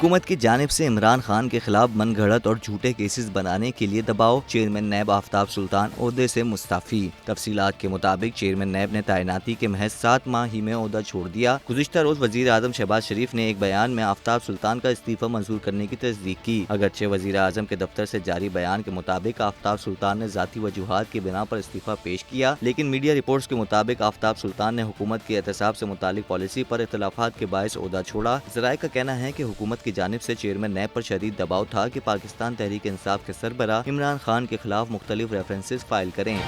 हुकूमत की जानिब से इमरान खान के खिलाफ मनगढ़ंत और झूठे केसेस बनाने के लिए दबाव, चेयरमैन नैब आफ्ताब सुल्तान ओहदे से मुस्तफी। तफसीलात के मुताबिक चेयरमैन नैब ने तैनाती के महज 7 माह ही में ओहदा छोड़ दिया। गुज़िश्ता रोज वजीर आजम शहबाज शरीफ ने एक बयान में आफ्ताब सुल्तान का इस्तीफा मंजूर करने की तस्दीक की। अगरचे वजीर आजम के दफ्तर से जारी बयान के मुताबिक आफ्ताब सुल्तान ने जाती वजूहात की बिना पर इस्तीफा पेश किया, लेकिन मीडिया रिपोर्ट्स के मुताबिक आफ्ताब सुल्तान ने हुकूमत की एहतसाब से मुतालिक पॉलिसी पर इख्तलाफात के बायस ओहदा छोड़ा। ज़राए का कहना है कि हुकूमत की जानिब से चेयरमैन नैब पर शदीद दबाव था कि पाकिस्तान तहरीक इंसाफ के सरबराह इमरान खान के खिलाफ मुख्तलिफ रेफरेंसेस फाइल करें।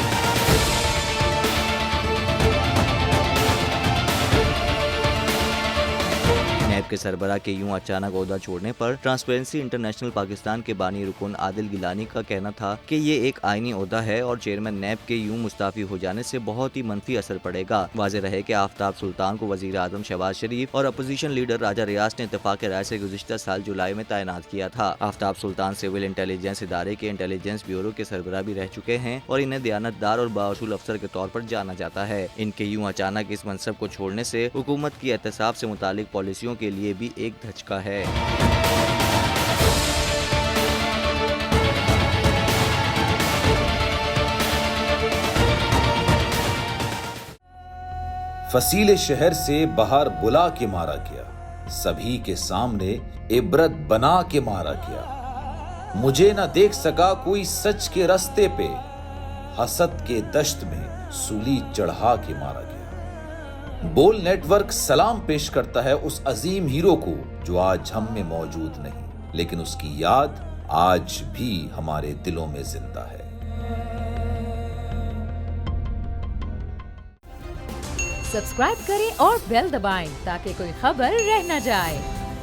नैब के सरबराह के यूं अचानक ओहदा छोड़ने पर ट्रांसपेरेंसी इंटरनेशनल पाकिस्तान के बानी रुकन आदिल गिलानी का कहना था कि ये एक आईनी ओहदा है और चेयरमैन नैब के यूं मुस्ताफी हो जाने से बहुत ही मनफी असर पड़ेगा। वाज़ेह रहे कि आफ्ताब सुल्तान को वजीर आजम शहबाज शरीफ और अपोजिशन लीडर राजा रियाज ने इत्तेफाक राय से गुज़िश्ता साल जुलाई में तैनात किया था। आफ्ताब सुल्तान सिविल इंटेलिजेंस इदारे के इंटेलिजेंस ब्यूरो के सरबराह भी रह चुके हैं और इन्हें दयानतदार और बाअसूल अफसर के तौर पर जाना जाता है। इनके यूं अचानक इस मनसब को छोड़ने से हुकूमत की एहतसाब से मुतालिक पॉलिसियों के लिए भी एक धचका है। फसीले शहर से बाहर बुला के मारा गया, सभी के सामने इबरत बना के मारा गया। मुझे न देख सका कोई सच के रास्ते पे, हसद के दश्त में सूली चढ़ा के मारा गया। बोल नेटवर्क सलाम पेश करता है उस अजीम हीरो को जो आज हम में मौजूद नहीं, लेकिन उसकी याद आज भी हमारे दिलों में जिंदा है। सब्सक्राइब करें और बेल दबाएं ताकि कोई खबर रह न जाए।